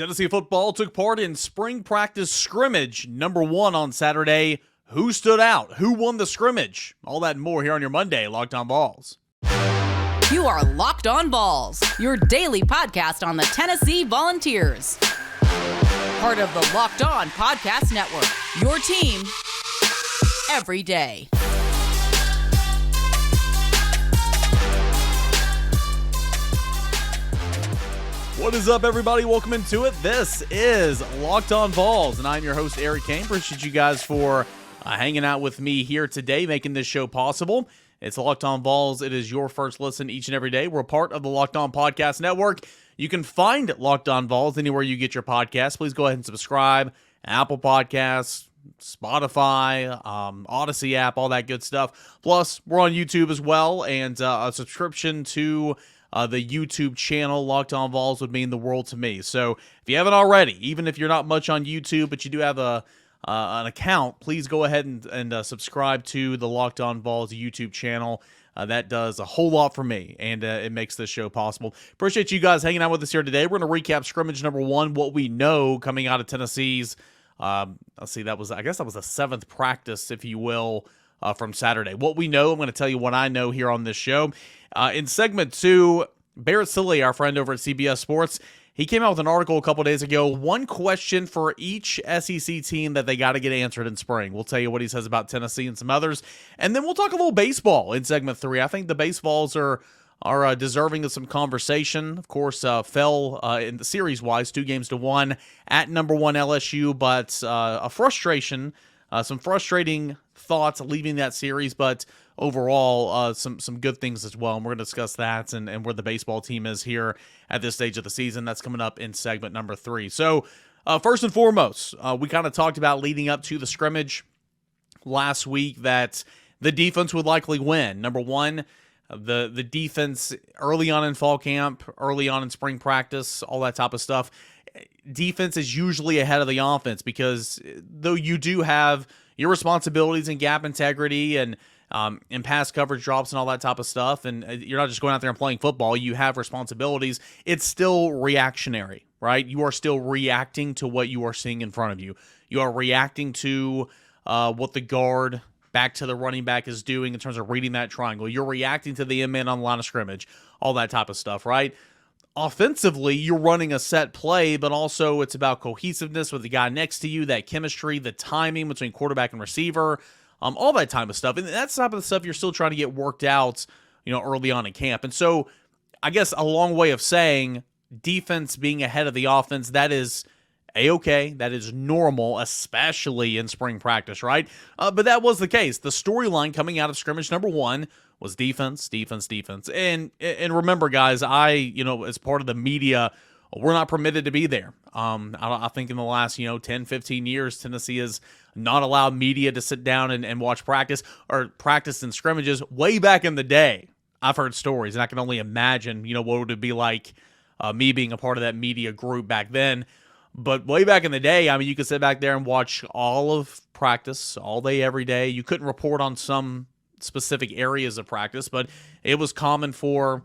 Tennessee football took part in spring practice scrimmage number 1 on Saturday. Who stood out? Who won the scrimmage? All that and more here on your Monday Locked On Vols. You are Locked On Vols, your daily podcast on the Tennessee Volunteers. Part of the Locked On Podcast Network, your team every day. What is up, everybody? Welcome into it. This is Locked On Vols, and I'm your host, Eric Kane. Appreciate you guys for hanging out with me here today, making this show possible. It's Locked On Vols. It is your first listen each and every day. We're part of the Locked On Podcast Network. You can find Locked On Vols anywhere you get your podcasts. Please go ahead and subscribe. Apple Podcasts, Spotify, Odyssey app, all that good stuff. Plus, we're on YouTube as well, and a subscription to the YouTube channel, Locked On Vols, would mean the world to me. So if you haven't already, even if you're not much on YouTube, but you do have an account, please go ahead and subscribe to the Locked On Vols YouTube channel. That does a whole lot for me, and it makes this show possible. Appreciate you guys hanging out with us here today. We're going to recap scrimmage number 1, what we know coming out of Tennessee's, let's see, I guess that was the 7th practice, if you will, from Saturday. What we know, I'm going to tell you what I know here on this show. In segment 2, Barrett Silly, our friend over at CBS Sports, he came out with an article a couple days ago. One question for each SEC team that they got to get answered in spring. We'll tell you what he says about Tennessee and some others. And then we'll talk a little baseball in segment 3. I think the baseballs are deserving of some conversation. Of course, fell in the series-wise, 2-1 at number 1 LSU, but some frustrating thoughts leaving that series, but overall, some good things as well, and we're going to discuss that and where the baseball team is here at this stage of the season. That's coming up in segment number 3. So, first and foremost, we kind of talked about leading up to the scrimmage last week that the defense would likely win. Number 1, the defense early on in fall camp, early on in spring practice, all that type of stuff. Defense is usually ahead of the offense because though you do have your responsibilities in gap integrity and pass coverage drops and all that type of stuff, and you're not just going out there and playing football, you have responsibilities, it's still reactionary, right? You are still reacting to what you are seeing in front of you. You are reacting to what the guard back to the running back is doing in terms of reading that triangle. You're reacting to the end-man on the line of scrimmage, all that type of stuff, right? Offensively, you're running a set play, but also it's about cohesiveness with the guy next to you, that chemistry, the timing between quarterback and receiver, all that type of stuff. And that's the type of stuff you're still trying to get worked out, early on in camp. And so I guess a long way of saying defense being ahead of the offense, that is A-okay. That is normal, especially in spring practice, right? But that was the case. The storyline coming out of scrimmage number 1 was defense. And remember, guys, as part of the media, we're not permitted to be there. I think in the last, 10, 15 years, Tennessee has not allowed media to sit down and watch practice or practice in scrimmages. Way back in the day, I've heard stories, and I can only imagine, what would it be like me being a part of that media group back then. But way back in the day, you could sit back there and watch all of practice all day, every day. You couldn't report on some specific areas of practice, but it was common for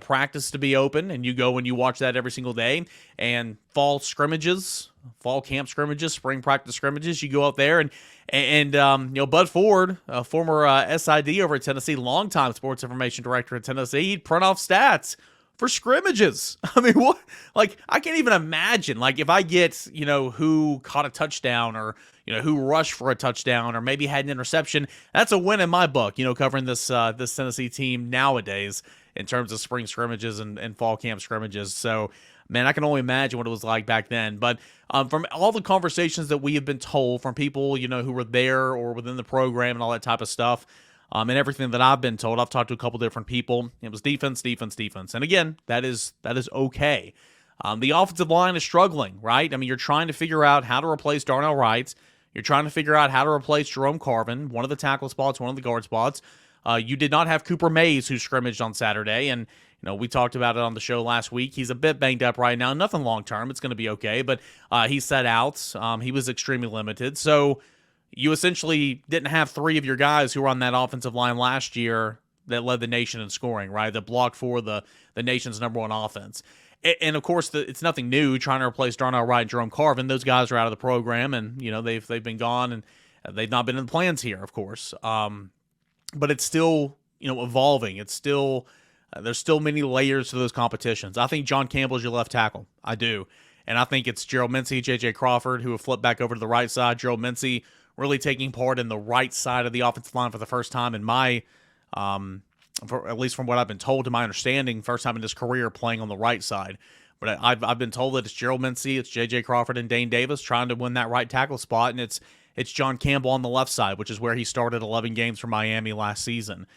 practice to be open, and you go and you watch that every single day. And fall scrimmages, fall camp scrimmages, spring practice scrimmages, you go out there and Bud Ford, a former SID over at Tennessee, longtime sports information director at Tennessee, he'd print off stats for scrimmages. What? I can't even imagine. If I get, who caught a touchdown or, who rushed for a touchdown or maybe had an interception, that's a win in my book, covering this Tennessee team nowadays in terms of spring scrimmages and fall camp scrimmages. So, man, I can only imagine what it was like back then. But from all the conversations that we have been told from people, who were there or within the program and all that type of stuff, and everything that I've been told, I've talked to a couple different people. It was defense. And again, that is okay. The offensive line is struggling, right? You're trying to figure out how to replace Darnell Wright. You're trying to figure out how to replace Jerome Carvin, one of the tackle spots, one of the guard spots. You did not have Cooper Mays, who scrimmaged on Saturday, and we talked about it on the show last week. He's a bit banged up right now. Nothing long-term. It's going to be okay, but he set out. He was extremely limited. So you essentially didn't have 3 of your guys who were on that offensive line last year that led the nation in scoring, right? That blocked for the nation's number 1 offense. And of course, it's nothing new trying to replace Darnell Wright and Jerome Carvin. Those guys are out of the program, and they've been gone, and they've not been in the plans here, of course. But it's still evolving. It's still there's still many layers to those competitions. I think John Campbell is your left tackle. I do, and I think it's Gerald Mincey, J.J. Crawford who have flipped back over to the right side. Gerald Mincey really taking part in the right side of the offensive line for the first time in my at least from what I've been told, to my understanding, first time in his career playing on the right side. But I've been told that it's Gerald Mincey, it's J.J. Crawford, and Dane Davis trying to win that right tackle spot, and it's John Campbell on the left side, which is where he started 11 games for Miami last season.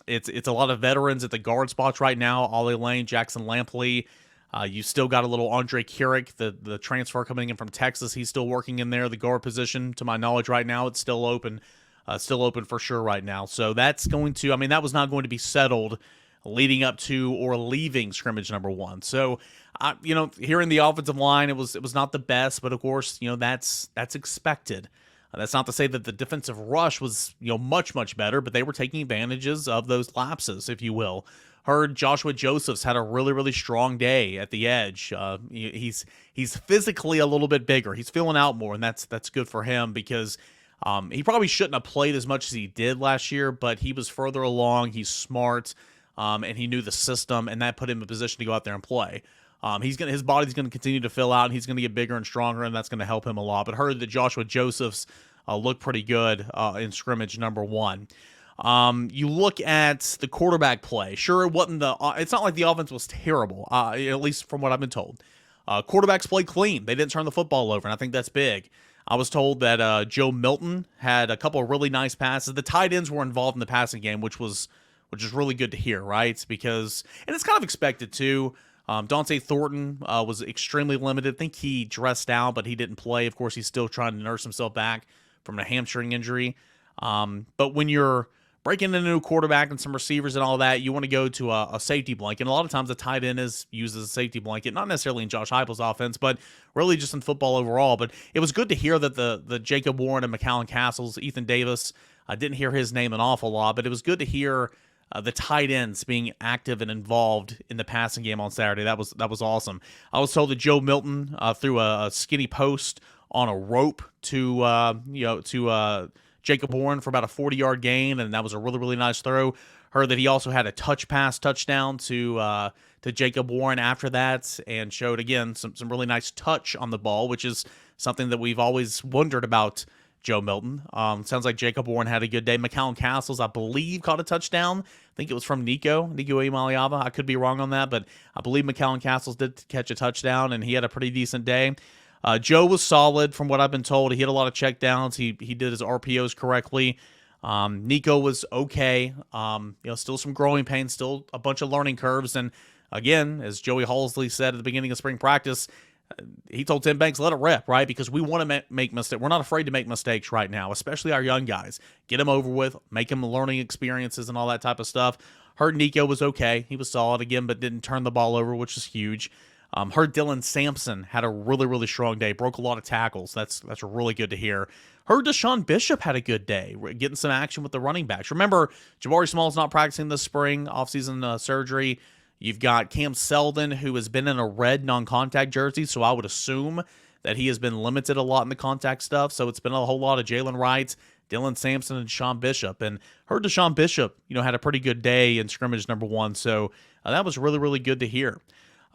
It's a lot of veterans at the guard spots right now. Ollie Lane, Jackson Lampley. You still got a little Andre Keurig, the transfer coming in from Texas. He's still working in there. The guard position, to my knowledge right now, it's still open. Still open for sure right now. So that's going to, that was not going to be settled leading up to or leaving scrimmage number 1. So, here in the offensive line, it was not the best, but of course, that's expected. That's not to say that the defensive rush was, much, much better, but they were taking advantages of those lapses, if you will. Heard Joshua Josephs had a really, really strong day at the edge. He's physically a little bit bigger. He's filling out more, and that's good for him because he probably shouldn't have played as much as he did last year, but he was further along. He's smart, and he knew the system, and that put him in a position to go out there and play. His body's going to continue to fill out, and he's going to get bigger and stronger, and that's going to help him a lot. But heard that Joshua Josephs looked pretty good in scrimmage number 1. You look at the quarterback play. Sure, it's not like the offense was terrible, at least from what I've been told. Quarterbacks played clean. They didn't turn the football over, and I think that's big. I was told that Joe Milton had a couple of really nice passes. The tight ends were involved in the passing game, which is really good to hear, right? Because, and it's kind of expected too. Dante Thornton was extremely limited. I think he dressed out, but he didn't play. Of course, he's still trying to nurse himself back from a hamstring injury. But when you're breaking in a new quarterback and some receivers and all that, you want to go to a safety blanket. And a lot of times a tight end is used as a safety blanket, not necessarily in Josh Heupel's offense, but really just in football overall. But it was good to hear that the Jacob Warren and McCallum Castles, Ethan Davis, I didn't hear his name an awful lot, but it was good to hear the tight ends being active and involved in the passing game on Saturday. That was awesome. I was told that Joe Milton threw a skinny post on a rope to Jacob Warren for about a 40-yard gain, and that was a really, really nice throw. Heard that he also had a touchdown to Jacob Warren after that, and showed, again, some really nice touch on the ball, which is something that we've always wondered about Joe Milton. Sounds like Jacob Warren had a good day. McCallum Castles, I believe, caught a touchdown. I think it was from Nico Iamaleava. I could be wrong on that, but I believe McCallum Castles did catch a touchdown, and he had a pretty decent day. Joe was solid from what I've been told. He hit a lot of checkdowns. He did his RPOs correctly. Nico was okay. Still some growing pains, still a bunch of learning curves. And again, as Joey Halsley said at the beginning of spring practice, he told Tim Banks, let it rip, right? Because we want to make mistakes. We're not afraid to make mistakes right now, especially our young guys. Get them over with, make them learning experiences and all that type of stuff. Heard Nico was okay. He was solid again, but didn't turn the ball over, which is huge. Heard Dylan Sampson had a really, really strong day. Broke a lot of tackles. That's really good to hear. Heard Deshaun Bishop had a good day, getting some action with the running backs. Remember, Jabari Small's not practicing this spring, offseason surgery. You've got Cam Seldon, who has been in a red non-contact jersey, so I would assume that he has been limited a lot in the contact stuff. So it's been a whole lot of Jalen Wright, Dylan Sampson, and Deshaun Bishop. And heard Deshaun Bishop, had a pretty good day in scrimmage number 1. So that was really, really good to hear.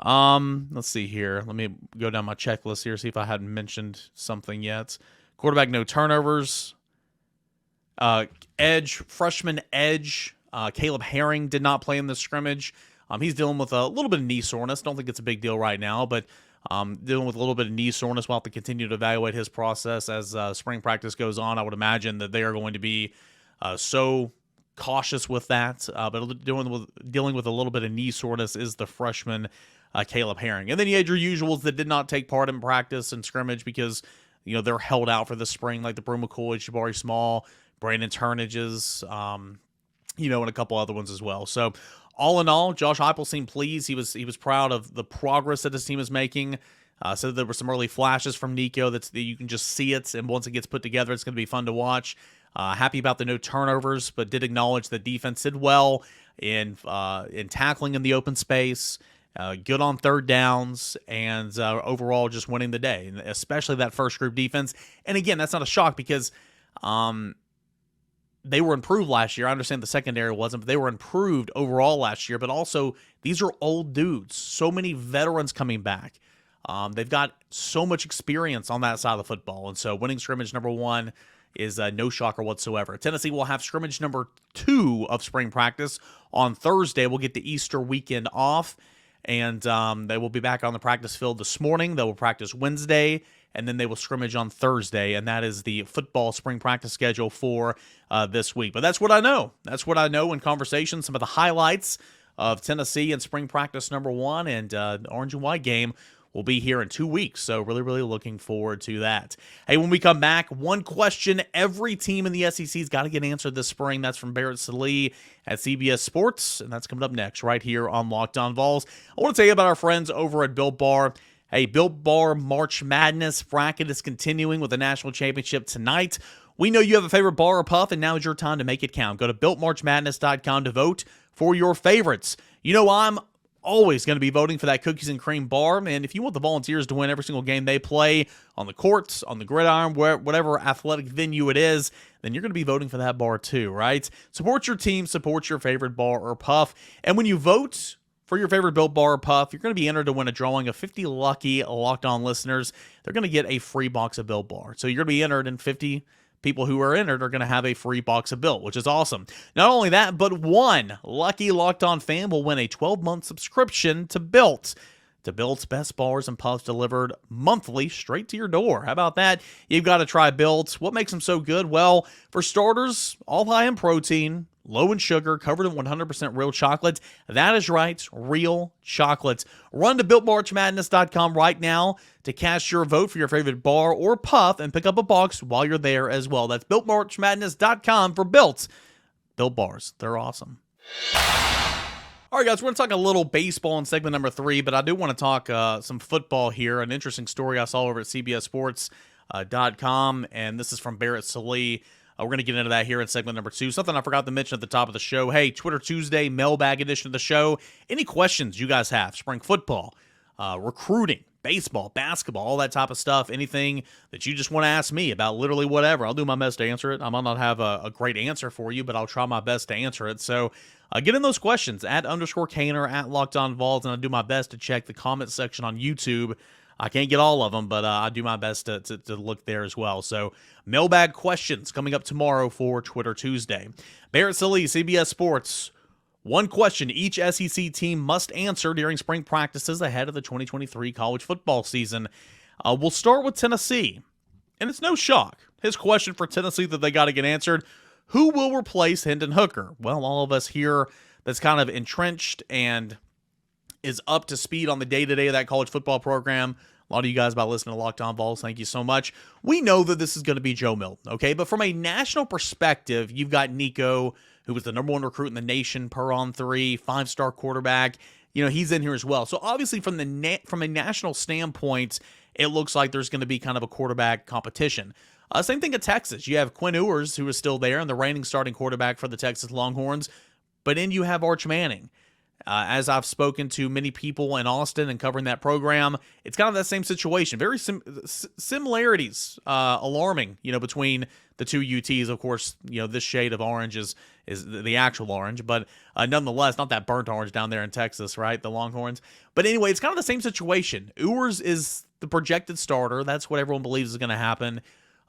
Let's see here. Let me go down my checklist here, see if I hadn't mentioned something yet. Quarterback, no turnovers. Freshman edge, Caleb Herring did not play in the scrimmage. He's dealing with a little bit of knee soreness. Don't think it's a big deal right now, but dealing with a little bit of knee soreness. We'll have to continue to evaluate his process as spring practice goes on. I would imagine that they are going to be so cautious with that, but dealing with a little bit of knee soreness is the freshman Caleb Herring. And then you had your usuals that did not take part in practice and scrimmage because they're held out for the spring, like the Brew McCoy, Jabari Small, Brandon Turnages, and a couple other ones as well. So all in all, Josh Heupel seemed pleased. He was proud of the progress that his team is making. So there were some early flashes from Nico that you can just see it, and once it gets put together, it's going to be fun to watch. Happy about the no turnovers, but did acknowledge the defense did well in tackling in the open space, good on third downs, and overall just winning the day, and especially that first group defense. And again, that's not a shock because they were improved last year. I understand the secondary wasn't, but they were improved overall last year. But also, these are old dudes. So many veterans coming back. They've got so much experience on that side of the football. And so winning scrimmage number 1 is no shocker whatsoever. Tennessee will have scrimmage number 2 of spring practice on Thursday. We'll get the Easter weekend off, and they will be back on the practice field this morning. They will practice Wednesday, and then they will scrimmage on Thursday, and that is the football spring practice schedule for this week. But that's what I know. That's what I know in conversation. Some of the highlights of Tennessee and spring practice number 1, and the orange and white game will be here in 2 weeks, so really, really looking forward to that. Hey, when we come back, one question every team in the SEC's got to get answered this spring. That's from Barrett Sallee at CBS Sports, and that's coming up next right here on Locked On Vols. I want to tell you about our friends over at Built Bar. Hey, Built Bar March Madness bracket is continuing with the national championship tonight. We know you have a favorite bar or puff, and now is your time to make it count. Go to BuiltMarchMadness.com to vote for your favorites. You know I'm always going to be voting for that cookies and cream bar, and if you want the Volunteers to win every single game they play on the courts, on the gridiron, whatever athletic venue it is, then you're going to be voting for that bar too, right? Support your team, support your favorite bar or puff, and when you vote for your favorite Built Bar or Puff, you're going to be entered to win a drawing of 50 lucky Locked On listeners. They're going to get a free box of Built Bar. So you're going to be entered, and 50 people who are entered are going to have a free box of Built, which is awesome. Not only that, but one lucky Locked On fan will win a 12-month subscription to Built. To Built's best bars and puffs delivered monthly straight to your door. How about that? You've got to try Built. What makes them so good? Well, for starters, all high in protein, low in sugar, covered in 100% real chocolate. That is right, real chocolate. Run to BuiltMarchMadness.com right now to cast your vote for your favorite bar or puff and pick up a box while you're there as well. That's BuiltMarchMadness.com for Built. Built Bars. They're awesome. All right, guys, we're going to talk a little baseball in segment number 3, but I do want to talk some football here. An interesting story I saw over at CBSSports.com, and this is from Barrett Sallee. We're going to get into that here in segment number 2. Something I forgot to mention at the top of the show. Hey, Twitter Tuesday, mailbag edition of the show. Any questions you guys have? Spring football, recruiting, baseball, basketball, all that type of stuff. Anything that you just want to ask me about literally whatever. I'll do my best to answer it. I might not have a great answer for you, but I'll try my best to answer it. So get in those questions at _Caner, at Locked On Vols, and I'll do my best to check the comment section on YouTube. I can't get all of them, but I do my best to look there as well. So mailbag questions coming up tomorrow for Twitter Tuesday. Barrett Sallee, CBS Sports. One question each SEC team must answer during spring practices ahead of the 2023 college football season. We'll start with Tennessee, and it's no shock. His question for Tennessee that they got to get answered, who will replace Hendon Hooker? Well, all of us here that's kind of entrenched and is up to speed on the day-to-day of that college football program. A lot of you guys about listening to Locked On Vols, thank you so much. We know that this is going to be Joe Milton, okay? But from a national perspective, you've got Nico, who was the number 1 recruit in the nation per on 3, 5-star quarterback. You know, he's in here as well. So obviously from a national standpoint, it looks like there's going to be kind of a quarterback competition. Same thing at Texas. You have Quinn Ewers, who is still there, and the reigning starting quarterback for the Texas Longhorns. But then you have Arch Manning. As I've spoken to many people in Austin and covering that program, it's kind of that same situation. Very similarities, alarming, between the two UTs. Of course, this shade of orange is the actual orange, but nonetheless, not that burnt orange down there in Texas, right? The Longhorns. But anyway, it's kind of the same situation. Ewers is the projected starter. That's what everyone believes is going to happen.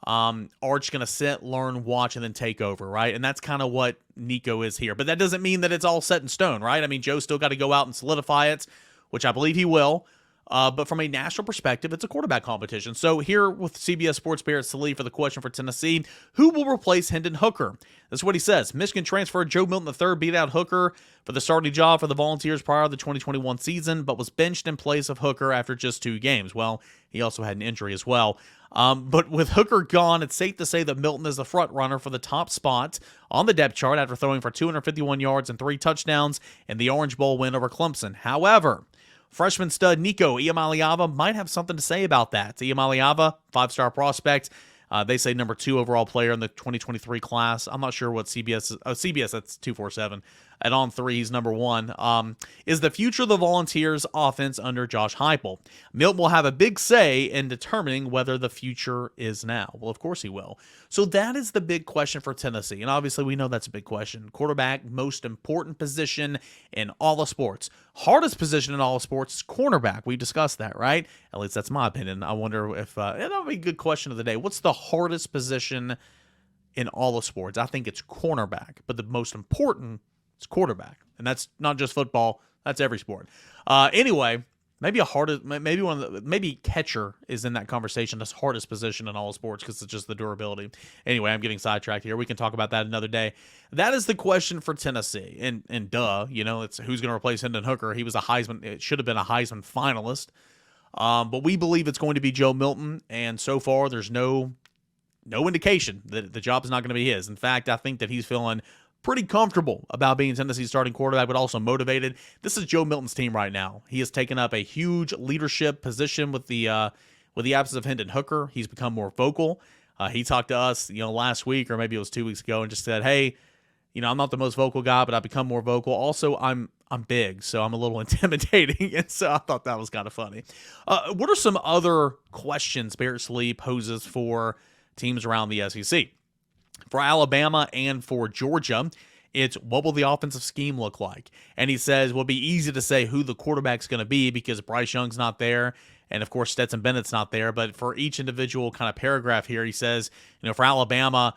Arch going to sit, learn, watch, and then take over, right? And that's kind of what Nico is here. But that doesn't mean that it's all set in stone, right? I mean, Joe's still got to go out and solidify it, which I believe he will. But from a national perspective, it's a quarterback competition. So here with CBS Sports' Barrett Sallee for the question for Tennessee, who will replace Hendon Hooker? That's what he says. Michigan transfer Joe Milton III beat out Hooker for the starting job for the Volunteers prior to the 2021 season, but was benched in place of Hooker after just 2 games. Well, he also had an injury as well. But with Hooker gone, it's safe to say that Milton is the front runner for the top spot on the depth chart after throwing for 251 yards and 3 touchdowns in the Orange Bowl win over Clemson. However, freshman stud Nico Iamaleava might have something to say about that. Iamaleava, 5-star prospect. They say number 2 overall player in the 2023 class. I'm not sure what CBS, that's 247. At On 3, he's number 1. Is the future of the Volunteers offense under Josh Heupel? Milton will have a big say in determining whether the future is now. Well, of course he will. So that is the big question for Tennessee. And obviously we know that's a big question. Quarterback, most important position in all of sports. Hardest position in all of sports is cornerback. We discussed that, right? At least that's my opinion. I wonder if that would be a good question of the day. What's the hardest position in all of sports? I think it's cornerback, but the most important is quarterback, and that's not just football. That's every sport. Anyway, maybe catcher is in that conversation. That's hardest position in all of sports because it's just the durability. Anyway, I'm getting sidetracked here. We can talk about that another day. That is the question for Tennessee, and it's who's going to replace Hendon Hooker. He was a Heisman. It should have been a Heisman finalist, but we believe it's going to be Joe Milton, and so far there's no indication that the job is not going to be his. In fact, I think that he's feeling pretty comfortable about being Tennessee's starting quarterback, but also motivated. This is Joe Milton's team right now. He has taken up a huge leadership position with the absence of Hendon Hooker. He's become more vocal. He talked to us, last week or maybe it was 2 weeks ago, and just said, "Hey, I'm not the most vocal guy, but I've become more vocal. Also, I'm big, so I'm a little intimidating." And so I thought that was kind of funny. What are some other questions Barrett Lee poses for teams around the SEC? For Alabama and for Georgia, it's what will the offensive scheme look like? And he says, well, it'll be easy to say who the quarterback's going to be because Bryce Young's not there, and of course Stetson Bennett's not there. But for each individual kind of paragraph here, he says, for Alabama,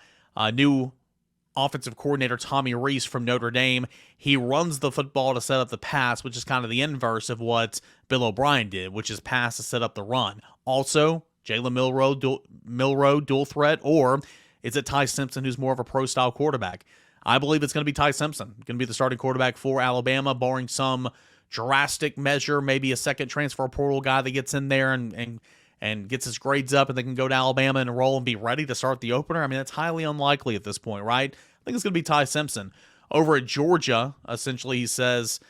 new offensive coordinator Tommy Rees from Notre Dame, he runs the football to set up the pass, which is kind of the inverse of what Bill O'Brien did, which is pass to set up the run. Also, Jalen Milroe, dual threat, or is it Ty Simpson, who's more of a pro-style quarterback? I believe it's going to be Ty Simpson, going to be the starting quarterback for Alabama, barring some drastic measure, maybe a second transfer portal guy that gets in there and gets his grades up and they can go to Alabama and enroll and be ready to start the opener. I mean, that's highly unlikely at this point, right? I think it's going to be Ty Simpson. Over at Georgia, essentially, he says,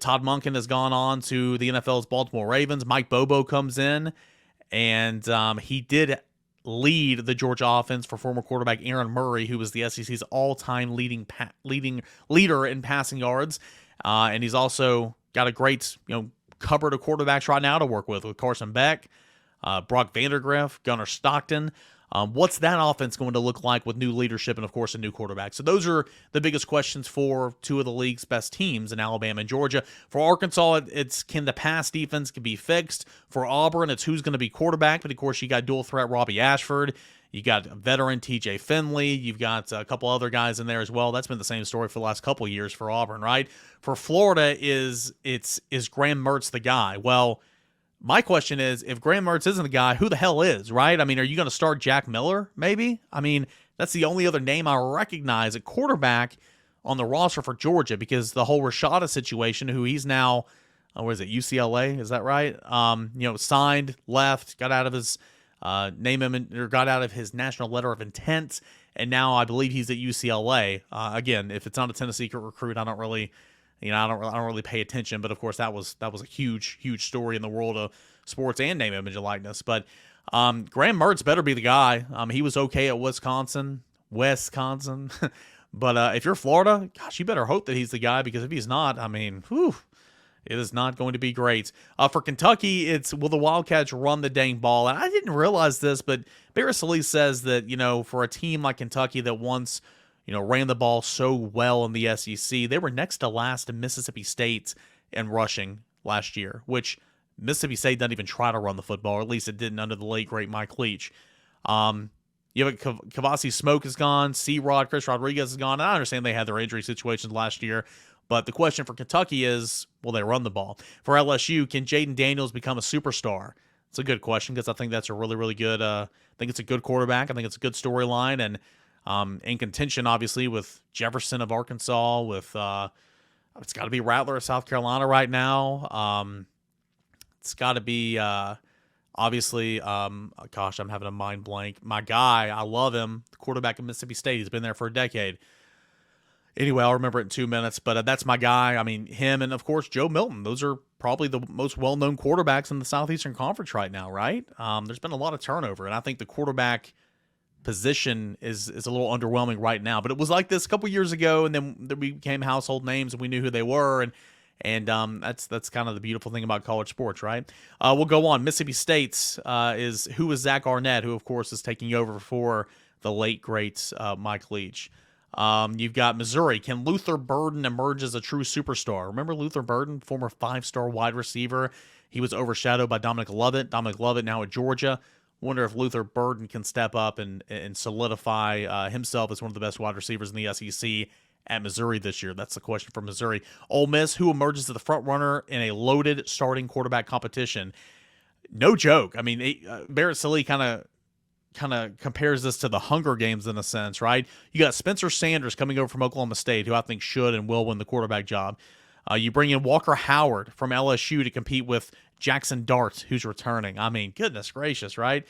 Todd Monken has gone on to the NFL's Baltimore Ravens. Mike Bobo comes in, and he did lead the Georgia offense for former quarterback Aaron Murray, who was the SEC's all-time leading leader in passing yards. And he's also got a great cupboard of quarterbacks right now to work with Carson Beck, Brock Vandagriff, Gunnar Stockton. What's that offense going to look like with new leadership and, of course, a new quarterback? So those are the biggest questions for two of the league's best teams in Alabama and Georgia. For Arkansas, it's can the pass defense be fixed? For Auburn, it's who's going to be quarterback. But, of course, you got dual threat Robbie Ashford. You got veteran TJ Finley. You've got a couple other guys in there as well. That's been the same story for the last couple of years for Auburn, right? For Florida, is Graham Mertz the guy? Well, my question is, if Graham Mertz isn't the guy, who the hell is, right? I mean, are you going to start Jack Miller, maybe? I mean, that's the only other name I recognize at quarterback on the roster for Georgia, because the whole Rashada situation, who he's now, UCLA, is that right? Signed, left, got out of his got out of his national letter of intent, and now I believe he's at UCLA. Again, if it's not a Tennessee recruit, I don't really pay attention, but of course that was a huge story in the world of sports and name, image, and likeness. But Graham Mertz better be the guy. He was okay at Wisconsin. But if you're Florida, gosh, you better hope that he's the guy, because if he's not, I mean, it is not going to be great. For Kentucky, it's will the Wildcats run the dang ball? And I didn't realize this, but Barrett Sallee says that, for a team like Kentucky that once ran the ball so well in the SEC, they were next to last to Mississippi State in rushing last year, which Mississippi State doesn't even try to run the football, or at least it didn't under the late, great Mike Leach. You have Kavasi Smoke is gone, C-Rod, Chris Rodriguez is gone. I understand they had their injury situations last year, but the question for Kentucky is, will they run the ball? For LSU, can Jaden Daniels become a superstar? It's a good question, because I think that's a really, really good I think it's a good quarterback. I think it's a good storyline, and in contention, obviously, with Jefferson of Arkansas, with it's got to be Rattler of South Carolina right now. It's got to be obviously. Gosh, I'm having a mind blank. My guy, I love him. The quarterback of Mississippi State. He's been there for a decade. Anyway, I'll remember it in 2 minutes. But that's my guy. I mean, him and of course Joe Milton. Those are probably the most well-known quarterbacks in the Southeastern Conference right now, right? There's been a lot of turnover, and I think the quarterback position is a little underwhelming right now. But it was like this a couple years ago, and then we became household names, and we knew who they were, and that's kind of the beautiful thing about college sports, right? We'll go on. Mississippi State's is Zach Arnett, who of course is taking over for the late great Mike Leach. You've got Missouri. Can Luther Burden emerge as a true superstar? Remember Luther Burden, former 5-star wide receiver? He was overshadowed by Dominic Lovett. Dominic Lovett now at Georgia. Wonder if Luther Burden can step up and solidify himself as one of the best wide receivers in the SEC at Missouri this year. That's the question for Missouri. Ole Miss, who emerges as the front runner in a loaded starting quarterback competition? No joke. I mean, Barrett Sallee kind of compares this to the Hunger Games in a sense, right? You got Spencer Sanders coming over from Oklahoma State, who I think should and will win the quarterback job. You bring in Walker Howard from LSU to compete with Jackson Dart, who's returning. I mean, goodness gracious, right?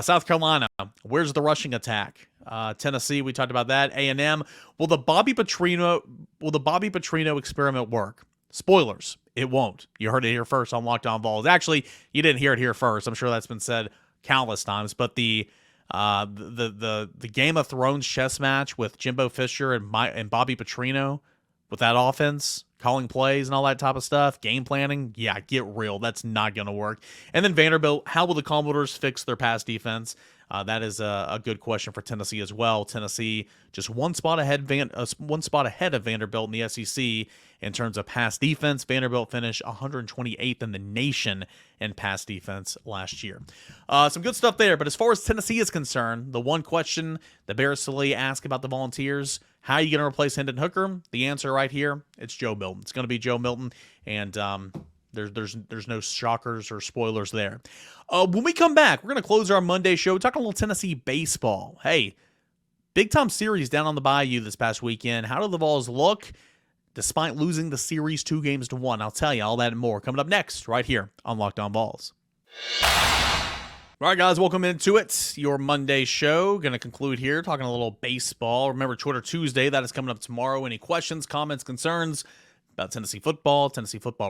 South Carolina, where's the rushing attack? Tennessee, we talked about that. A&M, will the Bobby Petrino experiment work? Spoilers, it won't. You heard it here first on Locked On Vols. Actually, you didn't hear it here first. I'm sure that's been said countless times. But the Game of Thrones chess match with Jimbo Fisher and Bobby Petrino with that offense, calling plays and all that type of stuff, game planning, yeah, get real. That's not going to work. And then Vanderbilt, how will the Commodores fix their pass defense? That is a good question for Tennessee as well. Tennessee just one spot ahead of Vanderbilt in the SEC in terms of pass defense. Vanderbilt finished 128th in the nation in pass defense last year. Some good stuff there. But as far as Tennessee is concerned, the one question that Barrett Sallee asked about the Volunteers, how are you going to replace Hendon Hooker? The answer right here, it's Joe Milton. It's going to be Joe Milton, and there's no shockers or spoilers there. When we come back, we're going to close our Monday show talking a little Tennessee baseball. Hey, big-time series down on the Bayou this past weekend. How do the Vols look despite losing the series 2-1? I'll tell you all that and more coming up next right here on Locked On Vols. All right, guys, welcome into it. Your Monday show. Going to conclude here talking a little baseball. Remember, Twitter Tuesday, that is coming up tomorrow. Any questions, comments, concerns about Tennessee football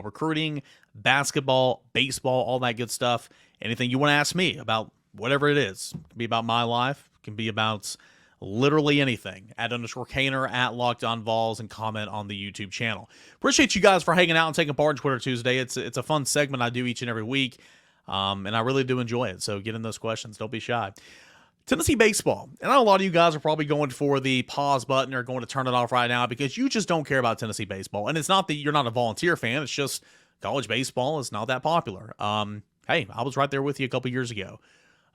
recruiting, basketball, baseball, all that good stuff. Anything you want to ask me about whatever it is. It can be about my life. It can be about literally anything. @_Kaner, @LockedOnVols, and comment on the YouTube channel. Appreciate you guys for hanging out and taking part in Twitter Tuesday. It's a fun segment I do each and every week. And I really do enjoy it. So get in those questions. Don't be shy. Tennessee baseball. And I know a lot of you guys are probably going for the pause button or going to turn it off right now because you just don't care about Tennessee baseball. And it's not that you're not a Volunteer fan. It's just college baseball is not that popular. Hey, I was right there with you a couple years ago.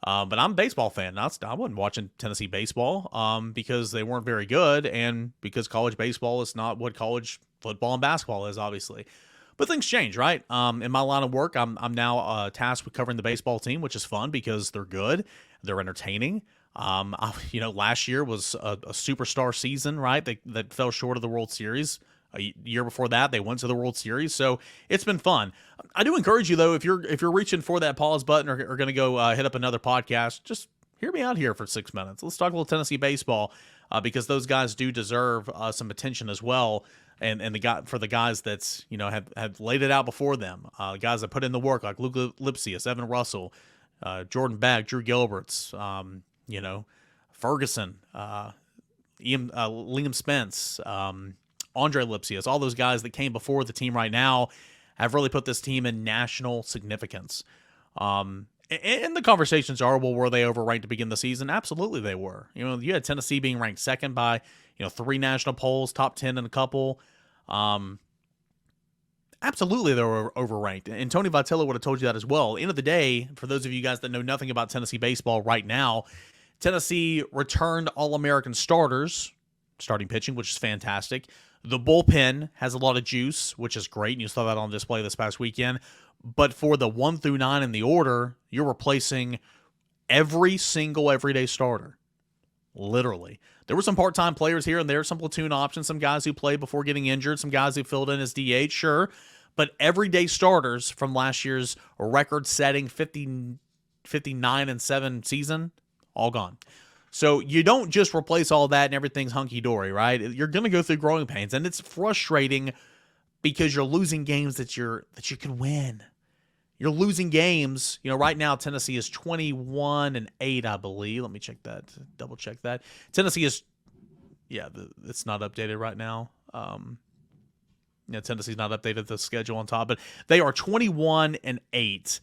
But I'm a baseball fan. I wasn't watching Tennessee baseball because they weren't very good and because college baseball is not what college football and basketball is, obviously. But things change, right? In my line of work, I'm now tasked with covering the baseball team, which is fun because they're good, they're entertaining. Last year was a superstar season, right? That fell short of the World Series. A year before that, they went to the World Series, so it's been fun. I do encourage you, though, if you're reaching for that pause button or going to go hit up another podcast, just hear me out here for 6 minutes. Let's talk a little Tennessee baseball because those guys do deserve some attention as well. And the guys that's have laid it out before them, guys that put in the work like Luke Lipsius, Evan Russell, Jordan Beck, Drew Gilberts, Ferguson, Liam Spence, Andre Lipsius, all those guys that came before the team right now have really put this team in national significance. And the conversations are, well, were they overranked to begin the season? Absolutely they were. You had Tennessee being ranked second by 3 national polls, top 10 in a couple. Absolutely they were overranked. And Tony Vitello would have told you that as well. End of the day, for those of you guys that know nothing about Tennessee baseball right now, Tennessee returned All-American starters, starting pitching, which is fantastic. The bullpen has a lot of juice, which is great, and you saw that on display this past weekend. But for the 1 through 9 in the order, you're replacing every single everyday starter. Literally. There were some part-time players here and there, some platoon options, some guys who played before getting injured, some guys who filled in as DH, sure. But everyday starters from last year's record-setting 59-7 season, all gone. So you don't just replace all that and everything's hunky-dory, right? You're going to go through growing pains, and it's frustrating because you're losing games that you can win. you're losing games. Right now Tennessee is 21-8, I believe. Let me check that, double check that. Tennessee is, it's not updated right now. Tennessee's not updated the schedule on top, but they are 21-8,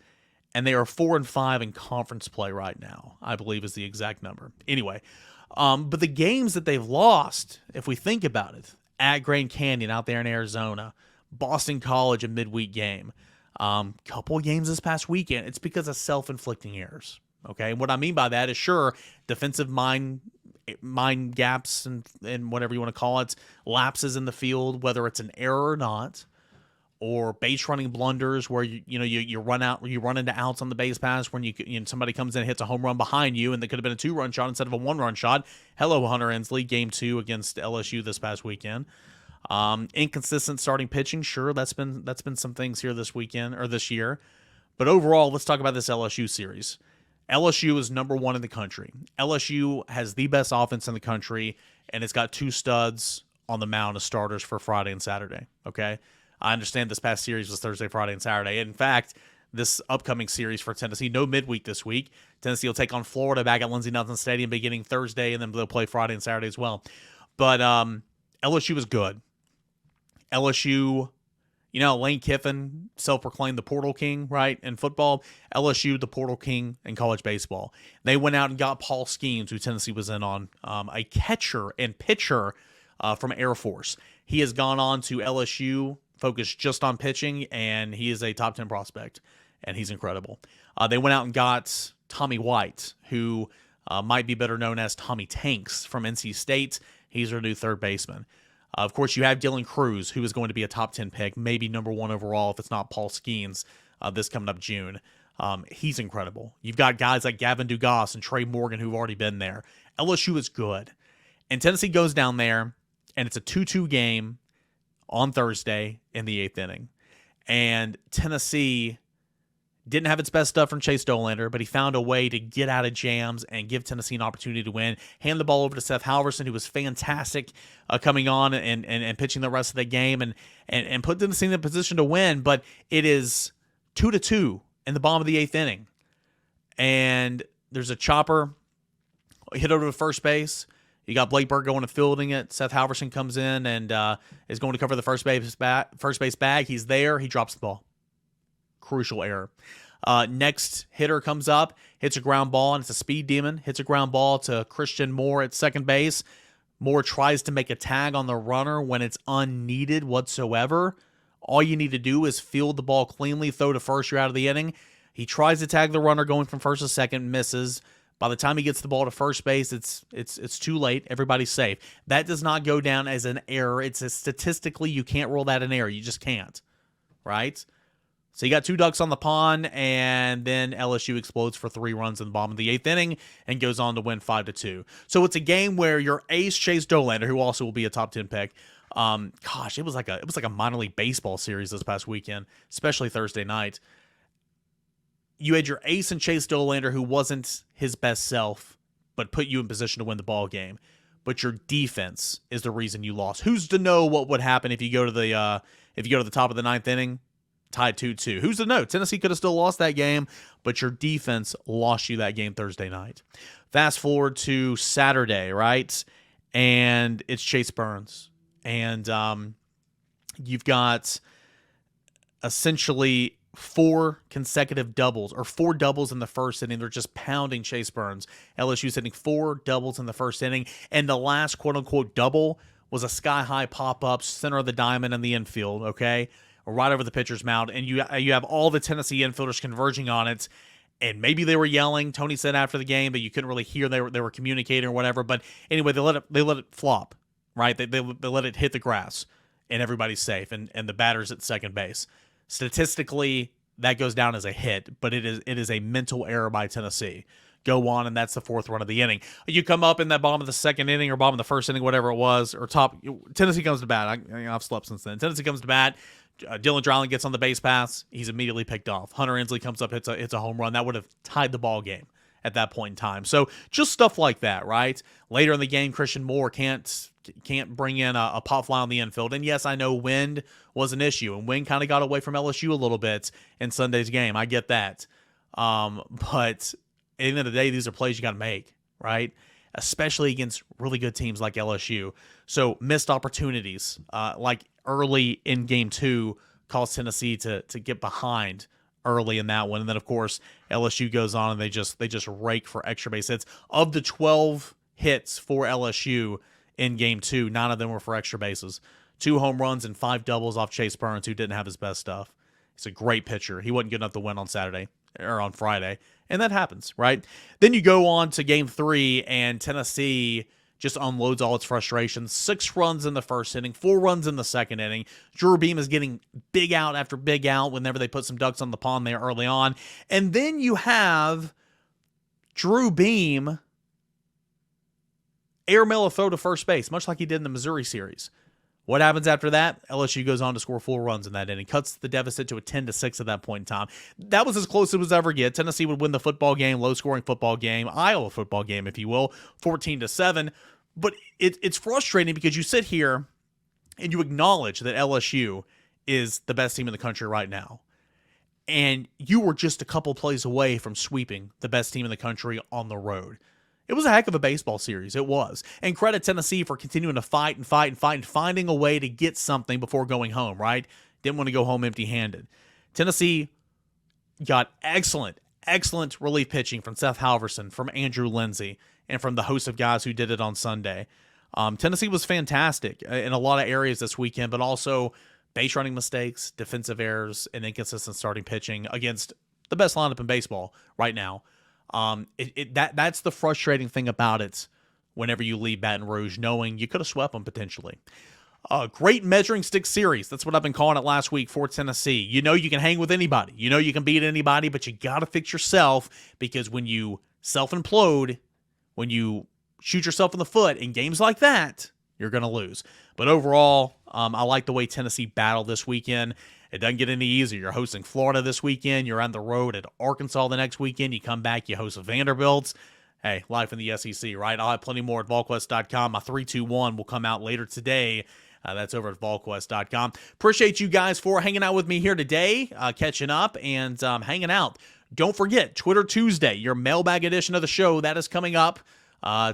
and they are 4-5 in conference play right now, I believe is the exact number. Anyway, but the games that they've lost, if we think about it, at Grand Canyon out there in Arizona, Boston College, a midweek game, couple of games this past weekend, it's because of self-inflicting errors. Okay, and what I mean by that is, sure, defensive mind gaps and whatever you want to call it, lapses in the field, whether it's an error or not, or base running blunders where you run into outs on the base pass when somebody comes in and hits a home run behind you, and that could have been a 2-run shot instead of a 1-run shot. Hello, Hunter Ensley, game 2 against LSU this past weekend. Inconsistent starting pitching, sure, that's been some things here this weekend or this year. But overall, let's talk about this LSU series. LSU is number 1 in the country. LSU has the best offense in the country, and it's got 2 studs on the mound as starters for Friday and Saturday. Okay, I understand this past series was Thursday, Friday, and Saturday. In fact, this upcoming series for Tennessee, no midweek this week. Tennessee will take on Florida back at Lindsey Nelson Stadium beginning Thursday, and then they'll play Friday and Saturday as well. But LSU is good. LSU, Lane Kiffin self-proclaimed the portal king, right, in football. LSU, the portal king in college baseball. They went out and got Paul Skeens, who Tennessee was in on, a catcher and pitcher from Air Force. He has gone on to LSU, focused just on pitching, and he is a top 10 prospect, and he's incredible. They went out and got Tommy White, who might be better known as Tommy Tanks from NC State. He's their new third baseman. Of course, you have Dylan Cruz, who is going to be a top 10 pick, maybe number 1 overall if it's not Paul Skeens this coming up June. He's incredible. You've got guys like Gavin Dugas and Trey Morgan who've already been there. LSU is good. And Tennessee goes down there, and it's a 2-2 game on Thursday in the 8th inning. And Tennessee didn't have its best stuff from Chase Dolander, but he found a way to get out of jams and give Tennessee an opportunity to win. Hand the ball over to Seth Halverson, who was fantastic coming on and pitching the rest of the game and put Tennessee in the position to win. But it is 2-2 in the bottom of the 8th inning. And there's a chopper hit over to first base. You got Blake Burke going to fielding it. Seth Halverson comes in and is going to cover the first base bag. He's there. He drops the ball. Crucial error. Next hitter comes up, hits a ground ball, and it's a speed demon. Hits a ground ball to Christian Moore at second base. Moore tries to make a tag on the runner when it's unneeded whatsoever. All you need to do is field the ball cleanly, throw to first, you're out of the inning. He tries to tag the runner going from first to second, misses. By the time he gets the ball to first base, it's too late. Everybody's safe. That does not go down as an error. Statistically, you can't rule that an error. You just can't, right? So you got 2 ducks on the pond, and then LSU explodes for 3 runs in the bottom of the 8th inning and goes on to win 5-2. So it's a game where your ace Chase Dolander, who also will be a top 10 pick, it was like a minor league baseball series this past weekend, especially Thursday night. You had your ace and Chase Dolander, who wasn't his best self, but put you in position to win the ball game. But your defense is the reason you lost. Who's to know what would happen if you go to the top of the 9th inning? Tied 2-2. Who's to know? Tennessee could have still lost that game, but your defense lost you that game Thursday night. Fast forward to Saturday, right? And it's Chase Burns. And you've got essentially 4 consecutive doubles, or 4 doubles in the first inning. They're just pounding Chase Burns. LSU's hitting 4 doubles in the first inning, and the last quote-unquote double was a sky-high pop-up, center of the diamond in the infield, okay? Right over the pitcher's mound, and you have all the Tennessee infielders converging on it, and maybe they were yelling. Tony said after the game, but you couldn't really hear they were communicating or whatever. But anyway, they let it flop, right? They let it hit the grass, and everybody's safe, and the batter's at second base. Statistically, that goes down as a hit, but it is a mental error by Tennessee. Go on, and that's the 4th run of the inning. You come up in that bottom of the 2nd inning or bottom of the 1st inning, whatever it was, or top. Tennessee comes to bat. I've slept since then. Tennessee comes to bat. Dylan Dryland gets on the base pass. He's immediately picked off. Hunter Ensley comes up, hits a home run. That would have tied the ball game at that point in time. So just stuff like that, right? Later in the game, Christian Moore can't bring in a pop fly on the infield. And yes, I know wind was an issue, and wind kind of got away from LSU a little bit in Sunday's game. I get that. But at the end of the day, these are plays you got to make, right? Especially against really good teams like LSU. So missed opportunities, like early in game 2, caused Tennessee to get behind early in that one. And then, of course, LSU goes on and they just rake for extra base hits. Of the 12 hits for LSU in game 2, 9 of them were for extra bases. 2 home runs and 5 doubles off Chase Burns, who didn't have his best stuff. He's a great pitcher. He wasn't good enough to win on Saturday or on Friday. And that happens, right? Then you go on to game 3, and Tennessee just unloads all its frustrations. 6 runs in the first inning, 4 runs in the second inning. Drew Beam is getting big out after big out whenever they put some ducks on the pond there early on. And then you have Drew Beam airmail a throw to first base, much like he did in the Missouri series. What happens after that? LSU goes on to score 4 runs in that inning, cuts the deficit to a 10-6 at that point in time. That was as close as it was ever get. Tennessee would win the football game, low-scoring football game, Iowa football game, if you will, 14-7. But it's frustrating because you sit here and you acknowledge that LSU is the best team in the country right now. And you were just a couple plays away from sweeping the best team in the country on the road. It was a heck of a baseball series. It was. And credit Tennessee for continuing to fight and finding a way to get something before going home, right? Didn't want to go home empty-handed. Tennessee got excellent relief pitching from Seth Halverson, from Andrew Lindsey, and from the host of guys who did it on Sunday. Tennessee was fantastic in a lot of areas this weekend, but also base running mistakes, defensive errors, and inconsistent starting pitching against the best lineup in baseball right now. That's the frustrating thing about it whenever you leave Baton Rouge, knowing you could have swept them potentially. Great measuring stick series. That's what I've been calling it last week for Tennessee. You know you can hang with anybody. You know you can beat anybody, but you got to fix yourself, because when you self-implode, when you shoot yourself in the foot in games like that, you're going to lose. But overall, I like the way Tennessee battled this weekend. It doesn't get any easier. You're hosting Florida this weekend. You're on the road at Arkansas the next weekend. You come back, you host Vanderbilt. Hey, life in the SEC, right? I'll have plenty more at VolQuest.com. My 3-2-1 will come out later today. That's over at VolQuest.com. Appreciate you guys for hanging out with me here today, catching up and hanging out. Don't forget, Twitter Tuesday, your mailbag edition of the show, that is coming up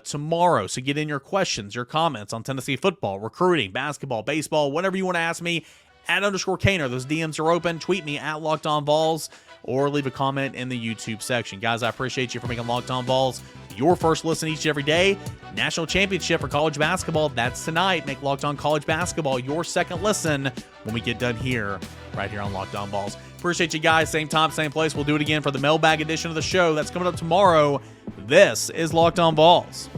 tomorrow. So get in your questions, your comments on Tennessee football, recruiting, basketball, baseball, whatever you want to ask me. @_Kaner. Those DMs are open. Tweet me @LockedOnVols or leave a comment in the YouTube section. Guys, I appreciate you for making Locked On Vols your first listen each and every day. National championship for college basketball, that's tonight. Make Locked On College Basketball your second listen when we get done here, right here on Locked On Vols. Appreciate you guys. Same time, same place. We'll do it again for the mailbag edition of the show. That's coming up tomorrow. This is Locked On Vols.